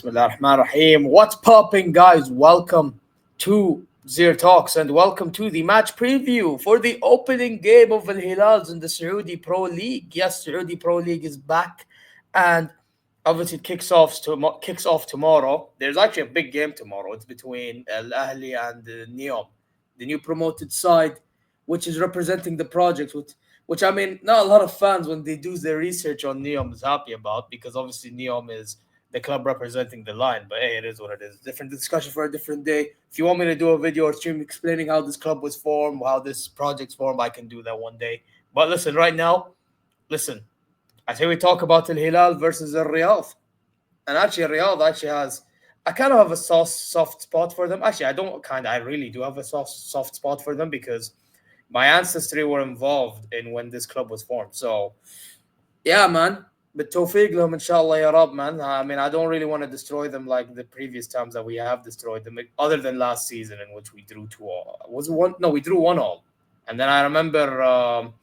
Bismillah ar-Rahman ar-Rahim. What's popping, guys? Welcome to ZeerTalks and welcome to the match preview for the opening game of Al Hilal in the Saudi Pro League. Yes, Saudi Pro League is back, and obviously it kicks off tomorrow. There's actually a big game tomorrow. It's between Al Ahli and Neom, the new promoted side, which is representing the project. Which I mean, not a lot of fans when they do their research on Neom is happy about because obviously Neom is the club representing the line. But hey, it is what it is. Different discussion for a different day. If you want me to do a video or stream explaining how this club was formed, how this project's formed, I can do that one day. But listen, right now, listen. I say we talk about Al Hilal versus Al Riyadh, and actually Riyadh actually has. I kind of have a soft spot for them. Actually, I don't kind of. I really do have a soft spot for them because my ancestry were involved in when this club was formed. So, yeah, man. بالتوفيق لهم إن شاء الله يا رب, man. I mean, I don't really want to destroy them like the previous times that we have destroyed them, other than last season in which we drew 2-all. Was it one? No, we drew 1-all. And then I remember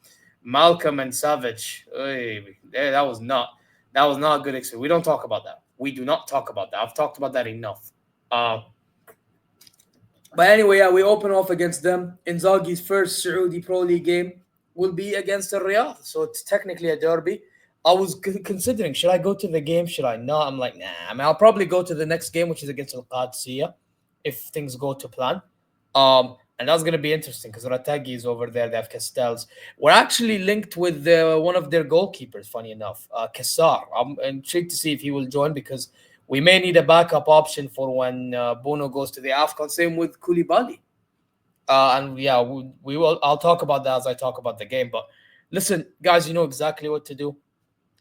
Malcolm and Savage. That was not a good experience. We don't talk about that. We do not talk about that. I've talked about that enough. But anyway, yeah, we open off against them. Inzaghi's first Saudi Pro League game will be against the Riyadh, so it's technically a derby. I was considering, should I go to the game? Should I not? I'm like, nah. I mean, I'll probably go to the next game, which is against Al Qadsiya, if things go to plan. And that's going to be interesting because Ratagi is over there. They have Castells. We're actually linked with one of their goalkeepers, funny enough, Kassar. I'm intrigued to see if he will join because we may need a backup option for when Bono goes to the AFCON. Same with Koulibaly. And yeah, we will. I'll talk about that as I talk about the game. But listen, guys, you know exactly what to do.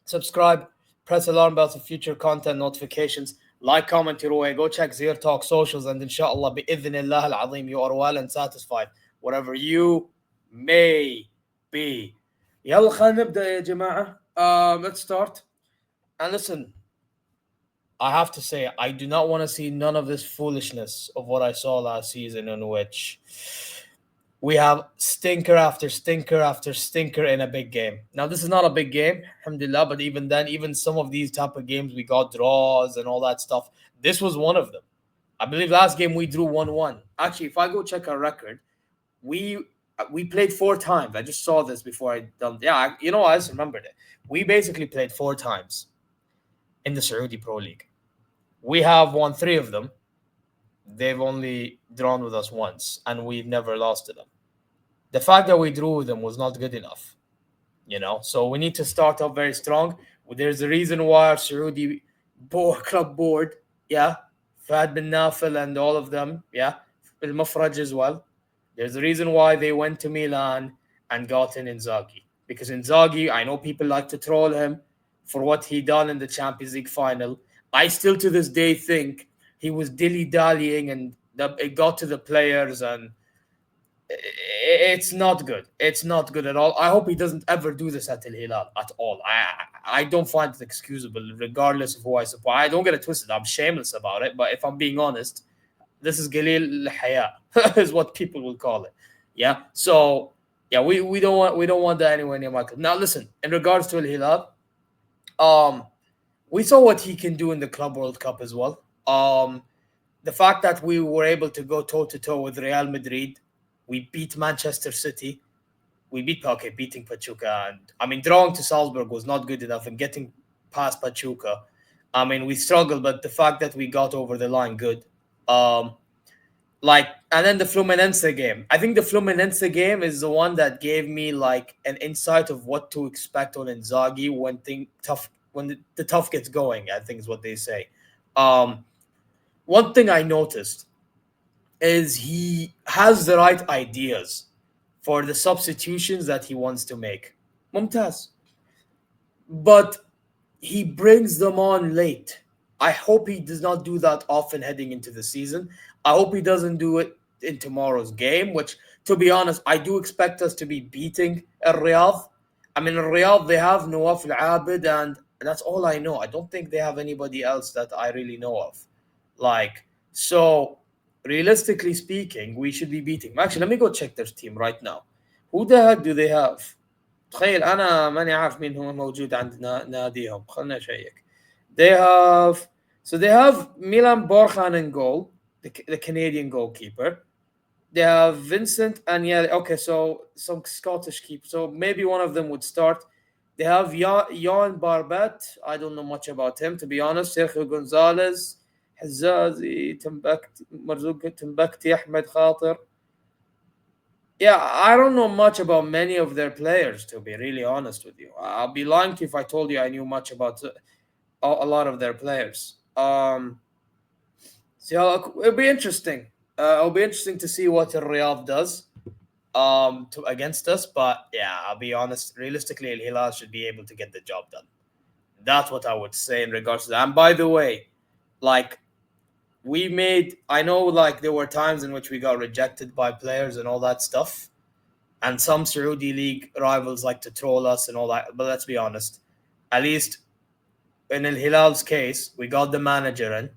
Subscribe, press alarm bells for future content notifications. Like, comment your way. Go check ZeerTalks socials, and inshallah, bi'idhnillah al-azim, you are well and satisfied whatever you may be. يلا خلينا نبدأ يا جماعة. Let's start. And listen, I have to say, I do not want to see none of this foolishness of what I saw last season in which we have stinker after stinker after stinker in a big game. Now, this is not a big game, alhamdulillah, but even then, even some of these type of games, we got draws and all that stuff. This was one of them. I believe last game we drew 1-1. Actually, if I go check our record, we played 4 times. I just saw this before I done. Yeah, I just remembered it. We basically played 4 times in the Saudi Pro League. We have won 3 of them. They've only drawn with us once, and we've never lost to them. The fact that we drew with them was not good enough, So we need to start off very strong. There's a reason why our Saudi club board, Fahad bin Nafil and all of them, Al Mafraj as well. There's a reason why they went to Milan and got in Inzaghi. Because Inzaghi, I know people like to troll him for what he done in the Champions League final. I still to this day think he was dilly-dallying and it got to the players and it's not good. It's not good at all. I hope he doesn't ever do this at Al Hilal at all. I don't find it excusable, regardless of who I support. I don't get it twisted. I'm shameless about it. But if I'm being honest, this is Galil Haya, is what people will call it. Yeah. So yeah, we don't want that anywhere near my club. Now listen, in regards to Al Hilal, we saw what he can do in the Club World Cup as well. The fact that we were able to go toe-to-toe with Real Madrid, we beat Manchester City, beating Pachuca. And I mean, drawing to Salzburg was not good enough, and getting past Pachuca, I mean, we struggled, but the fact that we got over the line, good. And then the Fluminense game. I think the Fluminense game is the one that gave me like an insight of what to expect on Inzaghi when the tough gets going, I think is what they say. One thing I noticed is he has the right ideas for the substitutions that he wants to make. Mumtaz. But he brings them on late. I hope he does not do that often heading into the season. I hope he doesn't do it in tomorrow's game, which, to be honest, I do expect us to be beating Al Riyadh. I mean, Al Riyadh, they have Nawaf Al-Abid, and that's all I know. I don't think they have anybody else that I really know of. So realistically speaking, we should be beating. Actually, let me go check their team right now. Who the heck do they have? تخيل أنا ماني عارف مين هو موجود عند ناديهم. خلنا نشيك. They have So they have Milan Borjan in goal, the Canadian goalkeeper. They have Vincent and yeah, okay, so some Scottish keeper. So maybe one of them would start. They have Jan Barbet. I don't know much about him, to be honest. Sergio Gonzalez, Hazazi, Timbukti, Marzouk, Timbukti, Ahmed Khatir. Yeah, I don't know much about many of their players, to be really honest with you. I'll be lying to you if I told you I knew much about a lot of their players. So it'll be interesting. It'll be interesting to see what Riyadh does against us. But yeah, I'll be honest. Realistically, Al Hilal should be able to get the job done. That's what I would say in regards to that. And by the way, like we made, I know like there were times in which we got rejected by players and all that stuff. And some Saudi league rivals like to troll us and all that. But let's be honest. At least in Al Hilal's case, we got the manager in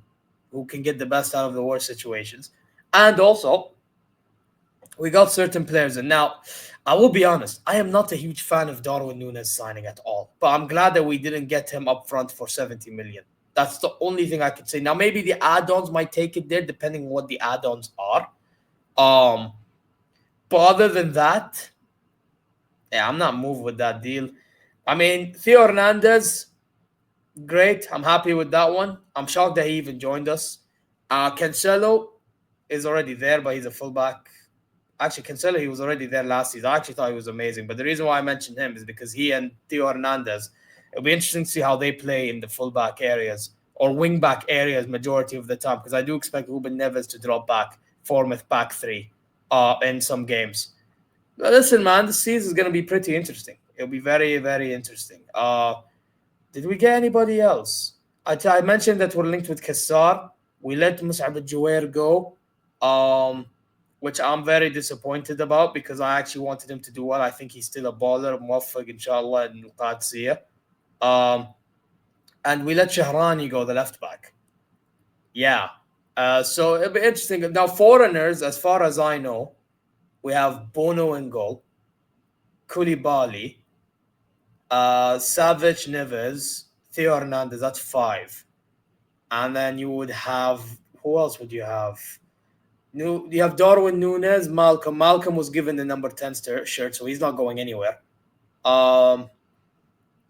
who can get the best out of the worst situations. And also, we got certain players. And now, I will be honest, I am not a huge fan of Darwin Nunes signing at all. But I'm glad that we didn't get him up front for 70 million. That's the only thing I could say. Now, maybe the add-ons might take it there, depending on what the add-ons are. Um, but other than that, yeah, I'm not moved with that deal. I mean, Theo Hernandez, great. I'm happy with that one. I'm shocked that he even joined us. Cancelo is already there, but he's a fullback. Actually, Cancelo, he was already there last season. I actually thought he was amazing. But the reason why I mentioned him is because he and Theo Hernandez, it'll be interesting to see how they play in the fullback areas or wing back areas majority of the time. Because I do expect Ruben Neves to drop back, Formeth back three in some games. But listen, man, the season is going to be pretty interesting. It'll be very, very interesting. Did we get anybody else? I mentioned that we're linked with Kassar. We let Mus'ab al-Juwair go, which I'm very disappointed about because I actually wanted him to do well. I think he's still a baller, muwaffaq, inshallah, in Qadsiya. Um, and we let Shahrani go, the left back. Yeah. So it'll be interesting. Now, foreigners, as far as I know, we have Bono in goal, Koulibaly, Savage, Neves, Theo Hernandez. That's five. And then you would have, who else would you have? You have Darwin Nunes, Malcolm. Malcolm was given the number 10 shirt, so he's not going anywhere. Um,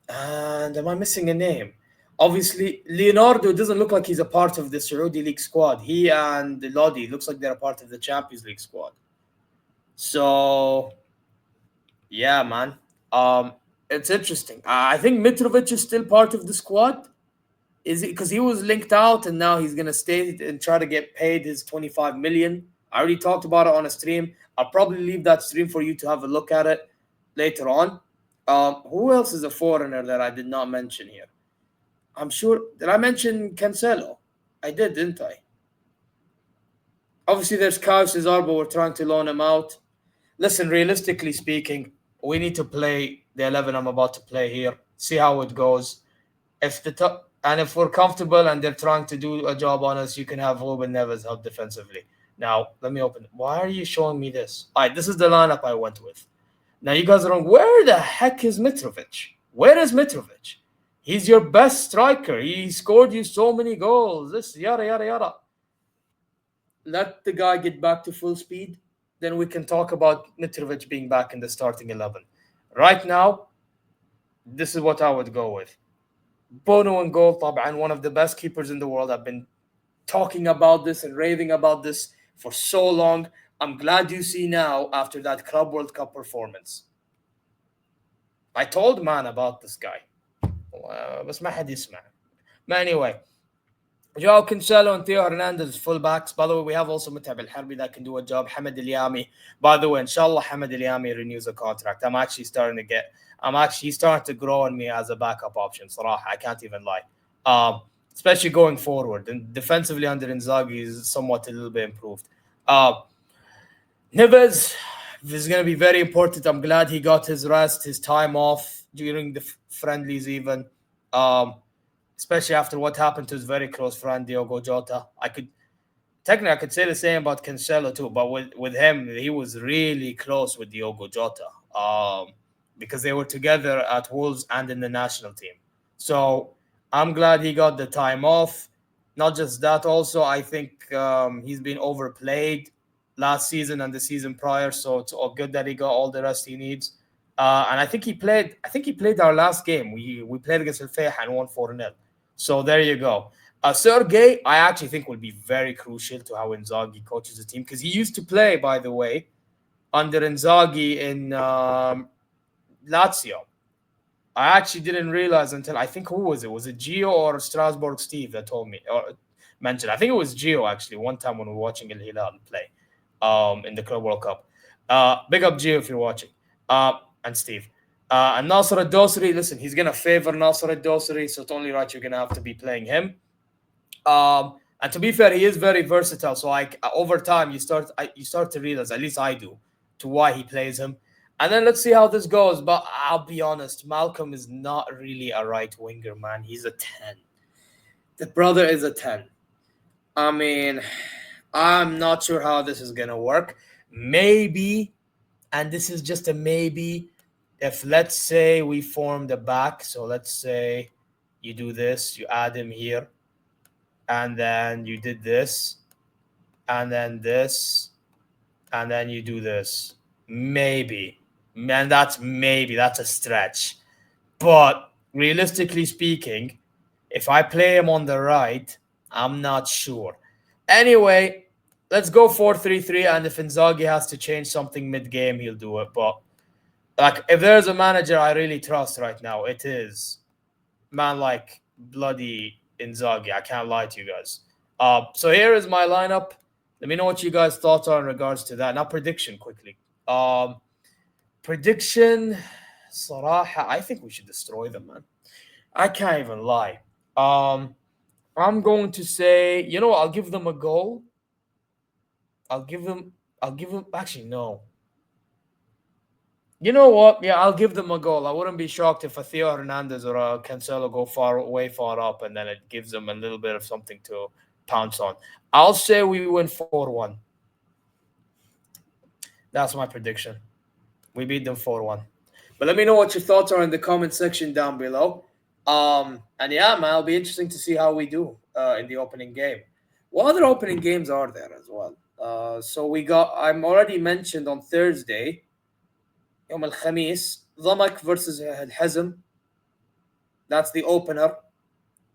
and am I missing a name? Obviously, Leonardo doesn't look like he's a part of the Saudi League squad. He and Lodi looks like they're a part of the Champions League squad. So, yeah, man. It's interesting. I think Mitrovic is still part of the squad. Is it because he was linked out and now he's gonna stay and try to get paid his 25 million? I already talked about it on a stream. I'll probably leave that stream for you to have a look at it later on. Who else is a foreigner that I did not mention here? I'm sure, did I mention Cancelo? I did, didn't I? Obviously, there's Kyle Cesar, but we're trying to loan him out. Listen, realistically speaking, we need to play the 11 I'm about to play here. See how it goes. And if we're comfortable and they're trying to do a job on us, you can have Ruben Neves help defensively. Now, let me open it. Why are you showing me this? All right, this is the lineup I went with. Now, you guys are wrong. Where the heck is Mitrovic? Where is Mitrovic? He's your best striker. He scored you so many goals. This, yada, yada, yada. Let the guy get back to full speed. Then we can talk about Mitrovic being back in the starting 11. Right now, this is what I would go with. Bono in goal, طبعا, one of the best keepers in the world. I've been talking about this and raving about this for so long. I'm glad you see now after that Club World Cup performance. I told man about this guy. بس ما حد يسمع. But anyway, Joao Cancelo and Theo Hernandez fullbacks. By the way, we have also Mutab Al-Harbi that can do a job. Hamad Al-Yami. By the way, inshallah, Hamad Al-Yami renews a contract. He's starting to grow on me as a backup option. Sarah, I can't even lie. Especially going forward. And defensively under Inzaghi is somewhat a little bit improved. Neves is going to be very important. I'm glad he got his rest, his time off during the friendlies even. Especially after what happened to his very close friend Diogo Jota. I could say the same about Cancelo too, but with him, he was really close with Diogo Jota because they were together at Wolves and in the national team. So I'm glad he got the time off. Not just that, also I think he's been overplayed last season and the season prior. So it's all good that he got all the rest he needs. And I think he played. I think he played our last game. We played against Al Fayha and won 4-0. So there you go. Sergey, I actually think will be very crucial to how Inzaghi coaches the team because he used to play, by the way, under Inzaghi in Lazio. I actually didn't realize until I think who was it? Was it Gio or Strasbourg Steve that told me or mentioned? I think it was Gio actually. One time when we were watching El Hilal play, in the Club World Cup. Big up Gio if you're watching. And Steve. And Nasser Al-Dosri, listen, he's gonna favor Nasser Al-Dosri, so it's only right you're gonna have to be playing him. And to be fair, he is very versatile. So like over time, you start to realize, at least I do, to why he plays him. And then let's see how this goes. But I'll be honest, Malcolm is not really a right winger, man. He's a 10. The brother is a 10. I mean, I'm not sure how this is gonna work. Maybe, and this is just a maybe, if let's say we form the back. So let's say you do this, you add him here, and then you did this, and then this, and then you do this. Maybe. Man, that's a stretch. But realistically speaking, if I play him on the right, I'm not sure. Anyway, let's go 4-3-3, and if Inzaghi has to change something mid-game, he'll do it. But like, if there's a manager I really trust right now, it is man like bloody Inzaghi. I can't lie to you guys. So here is my lineup. Let me know what you guys' thoughts are in regards to that. Now, prediction quickly. Prediction, Saraha, I think we should destroy them, man. I can't even lie. I'm going to say, I'll give them a goal. Actually, no. You know what? Yeah, I'll give them a goal. I wouldn't be shocked if a Theo Hernandez or a Cancelo go way far up, and then it gives them a little bit of something to pounce on. I'll say we win 4-1. That's my prediction. We beat them 4-1. But let me know what your thoughts are in the comment section down below. And yeah, man, it'll be interesting to see how we do in the opening game. What other opening games are there as well? So I'm already mentioned on Thursday, يوم الخميس, ضمك versus الحزم. That's the opener.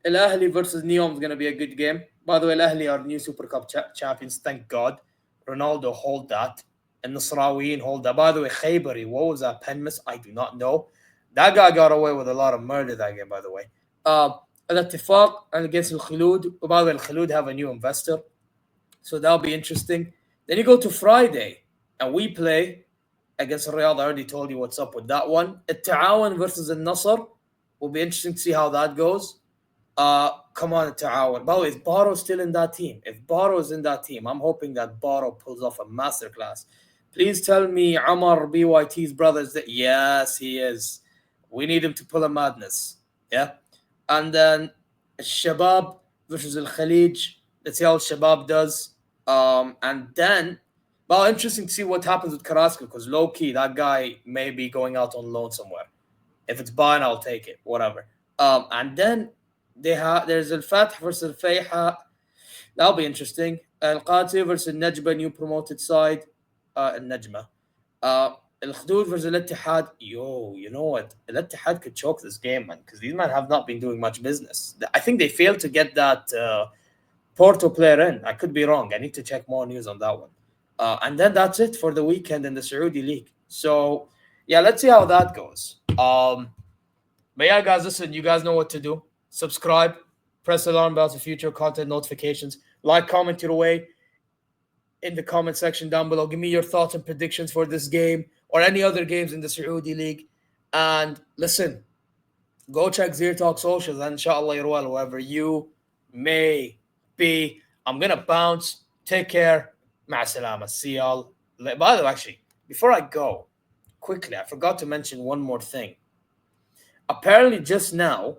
Al Ahly versus Neom is going to be a good game. By the way, Al Ahly are new Super Cup champions, thank God. Ronaldo hold that. And Nasrawiyin hold that. By the way, Khaybari, what was that pen miss? I do not know. That guy got away with a lot of murder that game, by the way. Al-Ittifaq against Al-Khulud. By the way, Al-Khulud have a new investor. So that'll be interesting. Then you go to Friday, and we play against Riyadh. I already told you what's up with that one. Al-Ta'awan versus Al-Nasr. Will be interesting to see how that goes. Come on, Ta'awan. By the way, is Baro still in that team? If Baro is in that team, I'm hoping that Baro pulls off a masterclass. Please tell me Amar BYT's brothers that yes, he is. We need him to pull a madness. Yeah. And then Shabab versus Al Khalij. Let's see how Shabab does. And then, well, interesting to see what happens with Carrasco because low key, that guy may be going out on loan somewhere. If it's buying, I'll take it. Whatever. And then there's Al Fath versus Al Fayha. That'll be interesting. Al Qati versus Najba, new promoted side. Al Najma. Al Khudud versus Al Ittihad. Yo, you know what? Al Ittihad could choke this game, man, because these men have not been doing much business. I think they failed to get that Porto player in. I could be wrong. I need to check more news on that one. And then that's it for the weekend in the Saudi League. So, yeah, let's see how that goes. But yeah, guys, listen, you guys know what to do. Subscribe, press the alarm bells for future content notifications. Like, comment your way in the comment section down below. Give me your thoughts and predictions for this game or any other games in the Saudi League. And listen, go check ZeerTalks socials and inshallah you're well, wherever you may be. I'm going to bounce. Take care. Ma'a salama. See y'all. By the way, actually, before I go, quickly, I forgot to mention one more thing. Apparently, just now,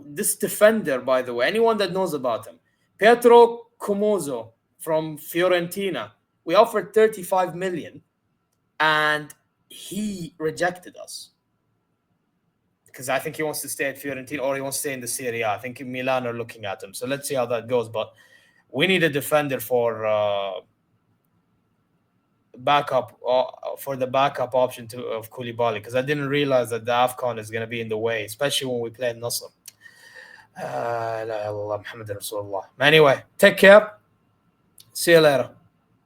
this defender, by the way, anyone that knows about him, Pietro Comoso from Fiorentina, we offered 35 million and he rejected us. because I think he wants to stay at Fiorentina or he wants to stay in the Serie A. I think Milan are looking at him. So let's see how that goes. But we need a defender for backup for the backup option of Koulibaly, because I didn't realize that the AFCON is going to be in the way, especially when we play Nasr. La ilaha illallah Muhammad Rasulullah. Anyway, take care. See you later.